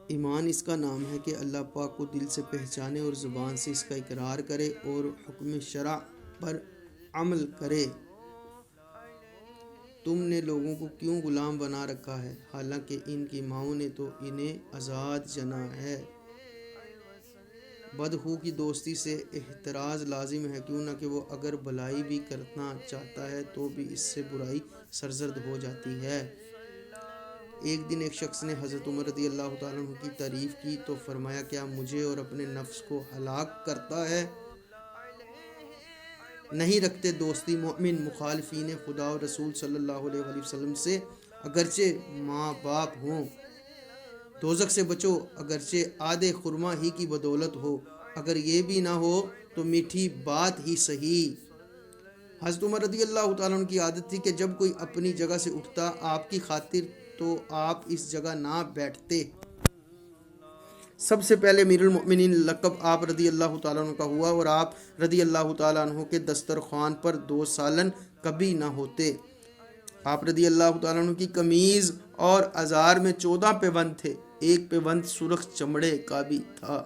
ایمان اس کا نام ہے کہ اللہ پاک کو دل سے پہچانے اور زبان سے اس کا اقرار کرے اور حکم شرع پر عمل کرے۔ تم نے لوگوں کو کیوں غلام بنا رکھا ہے حالانکہ ان کی ماؤں نے تو انہیں آزاد جنا ہے۔ بدخو کی دوستی سے احتراز لازم ہے، کیوں نہ کہ وہ اگر بھلائی بھی کرنا چاہتا ہے تو بھی اس سے برائی سرزد ہو جاتی ہے۔ ایک دن ایک شخص نے حضرت عمر رضی اللہ تعالیٰ عنہ کی تعریف کی تو فرمایا، کیا مجھے اور اپنے نفس کو ہلاک کرتا ہے؟ نہیں رکھتے دوستی مومن مخالفین خدا اور رسول صلی اللہ علیہ وآلہ وسلم سے، اگرچہ ماں باپ ہوں۔ دوزخ سے بچو اگرچہ آدھے خرما ہی کی بدولت ہو، اگر یہ بھی نہ ہو تو میٹھی بات ہی صحیح۔ حضرت عمر رضی اللہ تعالیٰ عنہ کی عادت تھی کہ جب کوئی اپنی جگہ سے اٹھتا آپ کی خاطر تو آپ اس جگہ نہ بیٹھتے۔ سب سے پہلے امیر المؤمنین لقب آپ رضی اللہ تعالیٰ عنہ کا ہوا اور آپ رضی اللہ تعالیٰ عنہ کے دسترخوان پر 2 سالن کبھی نہ ہوتے۔ آپ رضی اللہ تعالیٰ عنہ کی قمیض اور ازار میں 14 پیوند تھے، ایک پیوند سرخ چمڑے کا بھی تھا۔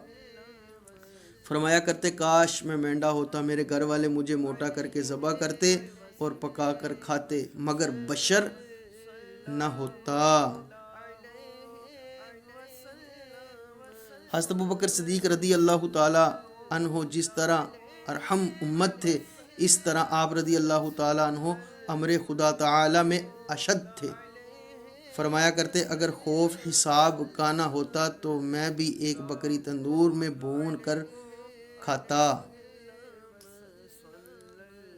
فرمایا کرتے، کاش میں مینڈا ہوتا، میرے گھر والے مجھے موٹا کر کے ذبح کرتے اور پکا کر کھاتے، مگر بشر نہ ہوتا۔ حضرت ابوبکر صدیق رضی اللہ تعالیٰ عنہ جس طرح ارحم امت تھے، اس طرح آپ رضی اللہ تعالیٰ عنہ امر خدا تعالیٰ میں اشد تھے۔ فرمایا کرتے، اگر خوف حساب کا نہ ہوتا تو میں بھی ایک بکری تندور میں بھون کر کھاتا۔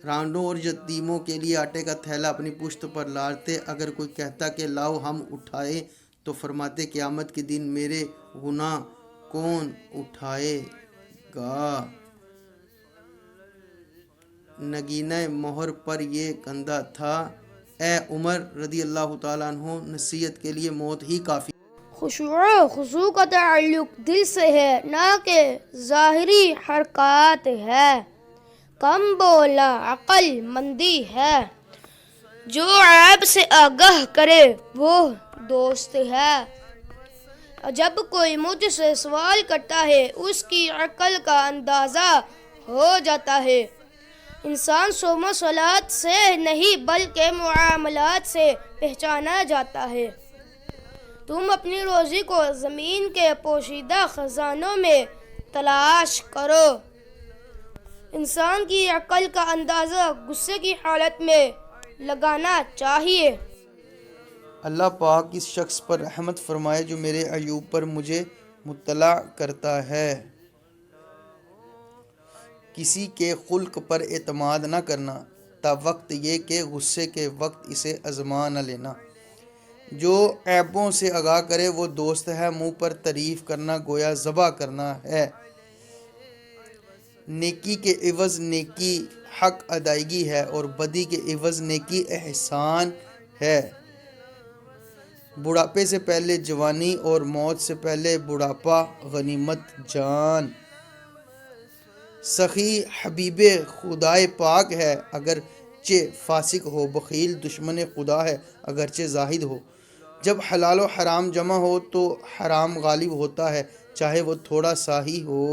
رانڈوں اور یتیموں کے لیے آٹے کا تھیلا اپنی پشت پر لاتے، اگر کوئی کہتا کہ لاؤ ہم اٹھائیں تو فرماتے، قیامت کے دن میرے گناہ کون اٹھائے گا؟ نگینہ مہر پر یہ کندہ تھا، اے عمر رضی اللہ تعالیٰ عنہ، نصیحت کے لیے موت ہی کافی۔ خشوع و خضوع کا تعلق دل سے ہے، نہ کہ ظاہری حرکات ہے۔ کم بولا عقل مندی ہے، جو عیب سے آگاہ کرے وہ دوست ہے۔ جب کوئی مجھ سے سوال کرتا ہے اس کی عقل کا اندازہ ہو جاتا ہے۔ انسان صوم و صلات سے نہیں بلکہ معاملات سے پہچانا جاتا ہے۔ تم اپنی روزی کو زمین کے پوشیدہ خزانوں میں تلاش کرو۔ انسان کی عقل کا اندازہ غصے کی حالت میں لگانا چاہیے۔ اللہ پاک اس شخص پر رحمت فرمائے جو میرے عیوب پر مجھے مطلع کرتا ہے۔ کسی کے خلق پر اعتماد نہ کرنا، تا وقت یہ کہ غصے کے وقت اسے آزما نہ لینا۔ جو عیبوں سے آگاہ کرے وہ دوست ہے، منہ پر تعریف کرنا گویا ذبح کرنا ہے۔ نیکی کے عوض نیکی حق ادائیگی ہے اور بدی کے عوض نیکی احسان ہے۔ بڑھاپے سے پہلے جوانی اور موت سے پہلے بڑھاپا غنیمت جان۔ سخی حبیب خدائے پاک ہے اگرچہ فاسق ہو، بخیل دشمن خدا ہے اگرچہ زاہد ہو۔ جب حلال و حرام جمع ہو تو حرام غالب ہوتا ہے، چاہے وہ تھوڑا سا ہی ہو۔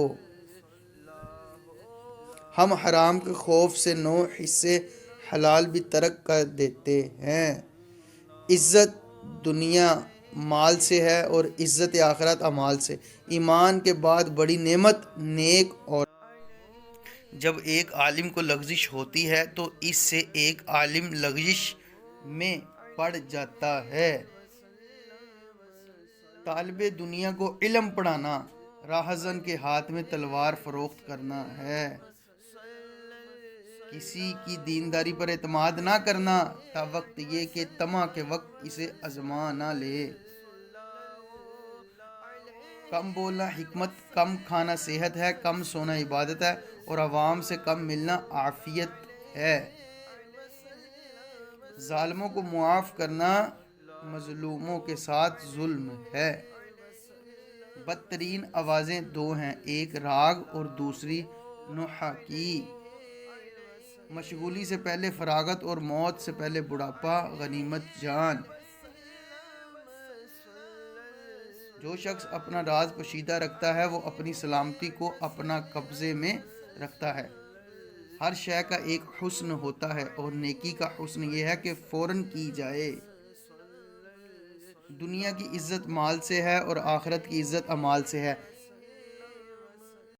ہم حرام کے خوف سے 9 حصے حلال بھی ترک کر دیتے ہیں۔ عزت دنیا مال سے ہے اور عزت آخرت اعمال سے۔ ایمان کے بعد بڑی نعمت نیک اور جب ایک عالم کو لغزش ہوتی ہے تو اس سے ایک عالم لغزش میں پڑ جاتا ہے۔ طالب دنیا کو علم پڑھانا راہزن کے ہاتھ میں تلوار فروخت کرنا ہے۔ کسی کی دینداری پر اعتماد نہ کرنا، تا وقت یہ کہ طمع کے وقت اسے آزما نہ لے۔ کم بولنا حکمت، کم کھانا صحت ہے، کم سونا عبادت ہے اور عوام سے کم ملنا عافیت ہے۔ ظالموں کو معاف کرنا مظلوموں کے ساتھ ظلم ہے۔ بدترین آوازیں 2 ہیں، ایک راگ اور دوسری نوحہ کی۔ مشغولی سے پہلے فراغت اور موت سے پہلے بڑھاپا غنیمت جان۔ جو شخص اپنا راز پوشیدہ رکھتا ہے وہ اپنی سلامتی کو اپنا قبضے میں رکھتا ہے۔ ہر شے کا ایک حسن ہوتا ہے اور نیکی کا حسن یہ ہے کہ فوراً کی جائے۔ دنیا کی عزت مال سے ہے اور آخرت کی عزت اعمال سے ہے۔